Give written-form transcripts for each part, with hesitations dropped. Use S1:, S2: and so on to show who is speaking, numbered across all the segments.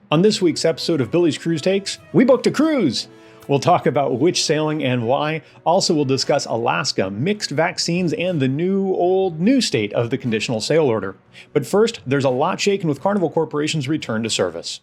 S1: On this week's episode of Billy's Cruise Takes, we booked a cruise! We'll talk about which sailing and why. Also, we'll discuss Alaska, mixed vaccines, and the new state of the conditional sail order. But first, there's a lot shaken with Carnival Corporation's return to service.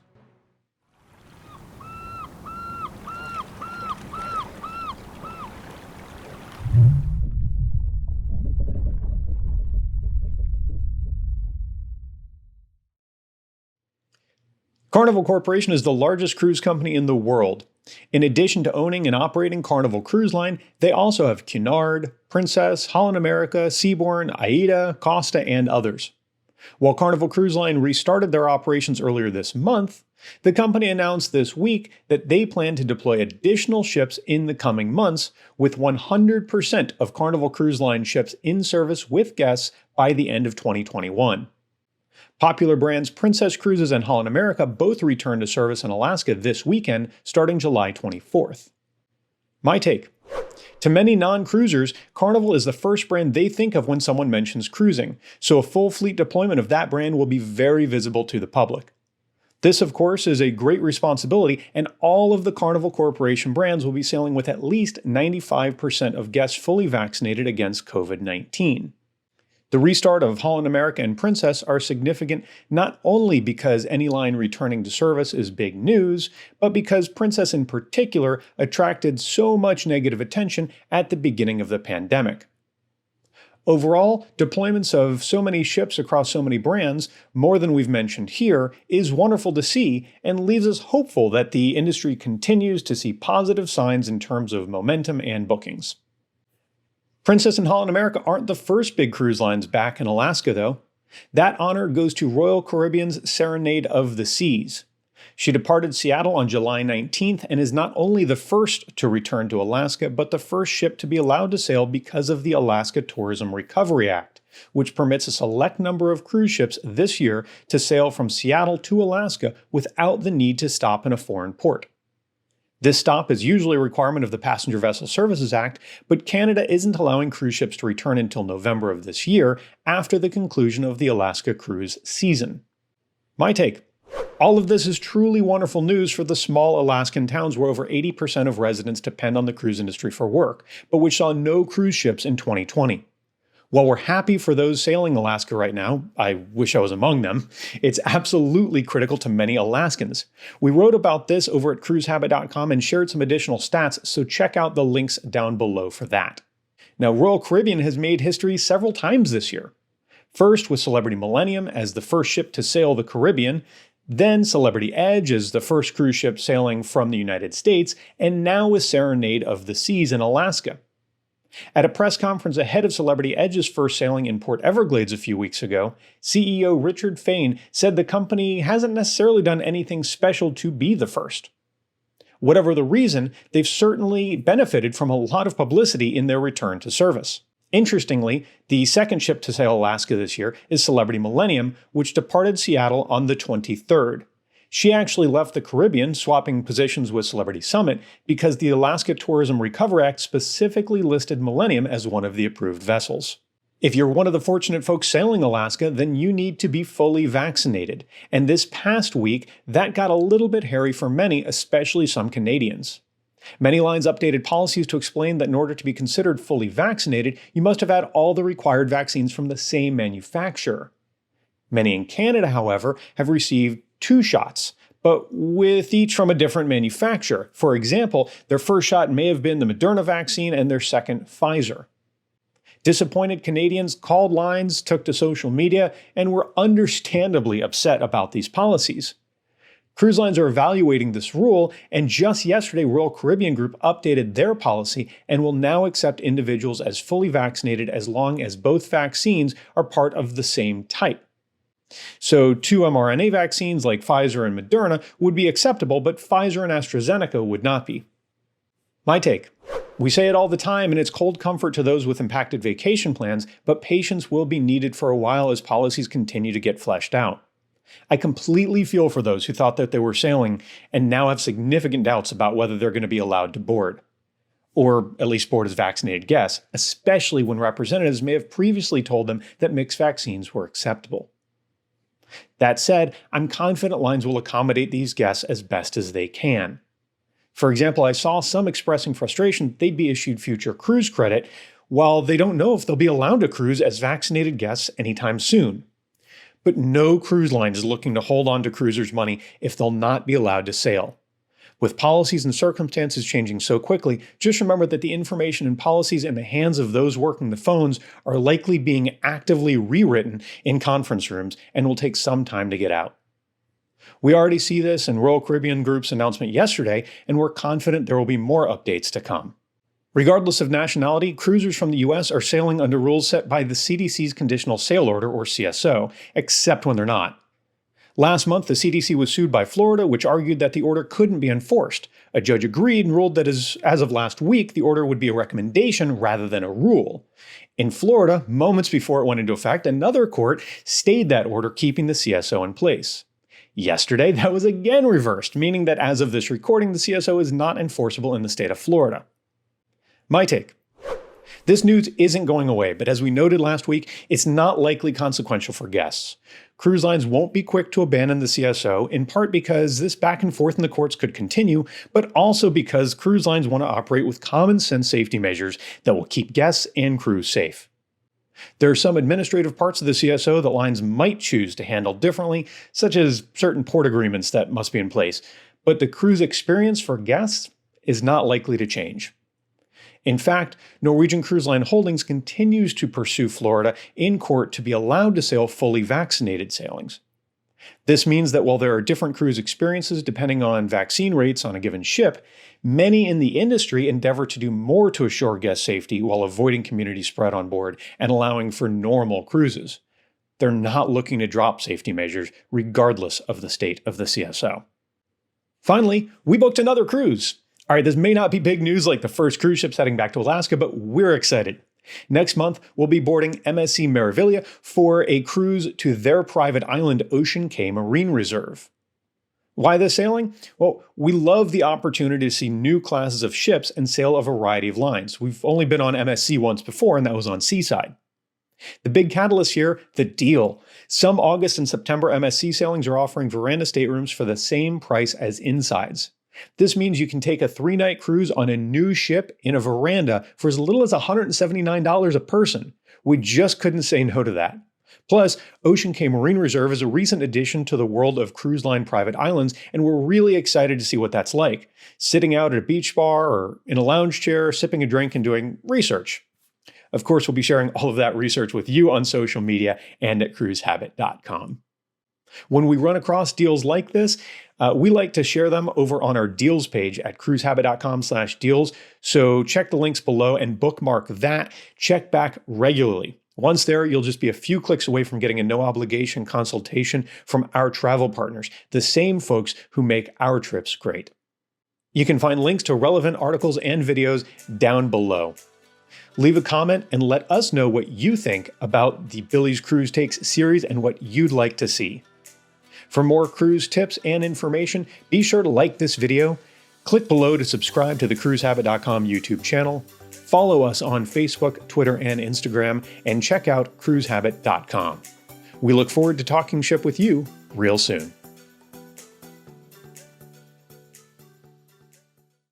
S1: Carnival Corporation is the largest cruise company in the world. In addition to owning and operating Carnival Cruise Line, they also have Cunard, Princess, Holland America, Seabourn, AIDA, Costa, and others. While Carnival Cruise Line restarted their operations earlier this month, the company announced this week that they plan to deploy additional ships in the coming months, with 100% of Carnival Cruise Line ships in service with guests by the end of 2021. Popular brands Princess Cruises and Holland America both returned to service in Alaska this weekend, starting July 24th. My take. To many non-cruisers, Carnival is the first brand they think of when someone mentions cruising, so a full fleet deployment of that brand will be very visible to the public. This, of course, is a great responsibility, and all of the Carnival Corporation brands will be sailing with at least 95% of guests fully vaccinated against COVID-19. The restart of Holland America and Princess are significant not only because any line returning to service is big news, but because Princess in particular attracted so much negative attention at the beginning of the pandemic. Overall, deployments of so many ships across so many brands, more than we've mentioned here, is wonderful to see and leaves us hopeful that the industry continues to see positive signs in terms of momentum and bookings. Princess and Holland America aren't the first big cruise lines back in Alaska, though. That honor goes to Royal Caribbean's Serenade of the Seas. She departed Seattle on July 19th and is not only the first to return to Alaska, but the first ship to be allowed to sail because of the Alaska Tourism Recovery Act, which permits a select number of cruise ships this year to sail from Seattle to Alaska without the need to stop in a foreign port. This stop is usually a requirement of the Passenger Vessel Services Act, but Canada isn't allowing cruise ships to return until November of this year, after the conclusion of the Alaska cruise season. My take. All of this is truly wonderful news for the small Alaskan towns where over 80% of residents depend on the cruise industry for work, but which saw no cruise ships in 2020. While we're happy for those sailing Alaska right now, I wish I was among them, it's absolutely critical to many Alaskans. We wrote about this over at cruisehabit.com and shared some additional stats, so check out the links down below for that. Now, Royal Caribbean has made history several times this year. First with Celebrity Millennium as the first ship to sail the Caribbean, then Celebrity Edge as the first cruise ship sailing from the United States, and now with Serenade of the Seas in Alaska. At a press conference ahead of Celebrity Edge's first sailing in Port Everglades a few weeks ago, CEO Richard Fain said the company hasn't necessarily done anything special to be the first. Whatever the reason, they've certainly benefited from a lot of publicity in their return to service. Interestingly, the second ship to sail Alaska this year is Celebrity Millennium, which departed Seattle on the 23rd. She actually left the Caribbean, swapping positions with Celebrity Summit, because the Alaska Tourism Recovery Act specifically listed Millennium as one of the approved vessels. If you're one of the fortunate folks sailing Alaska, then you need to be fully vaccinated. And this past week, that got a little bit hairy for many, especially some Canadians. Many lines updated policies to explain that in order to be considered fully vaccinated, you must have had all the required vaccines from the same manufacturer. Many in Canada, however, have received 2 shots, but with each from a different manufacturer. For example, their first shot may have been the Moderna vaccine and their second Pfizer. Disappointed Canadians called lines, took to social media, and were understandably upset about these policies. Cruise lines are evaluating this rule, and just yesterday Royal Caribbean Group updated their policy and will now accept individuals as fully vaccinated as long as both vaccines are part of the same type. So 2 mRNA vaccines like Pfizer and Moderna would be acceptable, but Pfizer and AstraZeneca would not be. My take. We say it all the time, and it's cold comfort to those with impacted vacation plans, but patience will be needed for a while as policies continue to get fleshed out. I completely feel for those who thought that they were sailing and now have significant doubts about whether they're going to be allowed to board. Or at least board as vaccinated guests, especially when representatives may have previously told them that mixed vaccines were acceptable. That said, I'm confident lines will accommodate these guests as best as they can. For example, I saw some expressing frustration they'd be issued future cruise credit, while they don't know if they'll be allowed to cruise as vaccinated guests anytime soon. But no cruise line is looking to hold on to cruisers' money if they'll not be allowed to sail. With policies and circumstances changing so quickly, just remember that the information and policies in the hands of those working the phones are likely being actively rewritten in conference rooms and will take some time to get out. We already see this in Royal Caribbean Group's announcement yesterday, and we're confident there will be more updates to come. Regardless of nationality, cruisers from the US are sailing under rules set by the CDC's Conditional Sail Order, or CSO, except when they're not. Last month, the CDC was sued by Florida, which argued that the order couldn't be enforced. A judge agreed and ruled that as of last week, the order would be a recommendation rather than a rule. In Florida, moments before it went into effect, another court stayed that order, keeping the CSO in place. Yesterday, that was again reversed, meaning that as of this recording, the CSO is not enforceable in the state of Florida. My take. This news isn't going away, but as we noted last week, it's not likely consequential for guests. Cruise lines won't be quick to abandon the CSO, in part because this back and forth in the courts could continue, but also because cruise lines want to operate with common sense safety measures that will keep guests and crews safe. There are some administrative parts of the CSO that lines might choose to handle differently, such as certain port agreements that must be in place, but the cruise experience for guests is not likely to change. In fact, Norwegian Cruise Line Holdings continues to pursue Florida in court to be allowed to sail fully vaccinated sailings. This means that while there are different cruise experiences depending on vaccine rates on a given ship, many in the industry endeavor to do more to assure guest safety while avoiding community spread on board and allowing for normal cruises. They're not looking to drop safety measures regardless of the state of the CSO. Finally, we booked another cruise. All right, this may not be big news like the first cruise ships heading back to Alaska, but we're excited. Next month, we'll be boarding MSC Meraviglia for a cruise to their private island, Ocean Cay Marine Reserve. Why this sailing? Well, we love the opportunity to see new classes of ships and sail a variety of lines. We've only been on MSC once before, and that was on Seaside. The big catalyst here, the deal. Some August and September MSC sailings are offering veranda staterooms for the same price as insides. This means you can take a 3-night cruise on a new ship in a veranda for as little as $179 a person. We just couldn't say no to that. Plus, Ocean Cay Marine Reserve is a recent addition to the world of cruise line private islands, and we're really excited to see what that's like. Sitting out at a beach bar or in a lounge chair, sipping a drink and doing research. Of course, we'll be sharing all of that research with you on social media and at cruisehabit.com. When we run across deals like this, we like to share them over on our deals page at cruisehabit.com/deals. So check the links below and bookmark that. Check back regularly. Once there, you'll just be a few clicks away from getting a no-obligation consultation from our travel partners, the same folks who make our trips great. You can find links to relevant articles and videos down below. Leave a comment and let us know what you think about the Billy's Cruise Takes series and what you'd like to see. For more cruise tips and information, be sure to like this video, click below to subscribe to the cruisehabit.com YouTube channel, follow us on Facebook, Twitter, and Instagram, and check out cruisehabit.com. We look forward to talking ship with you real soon.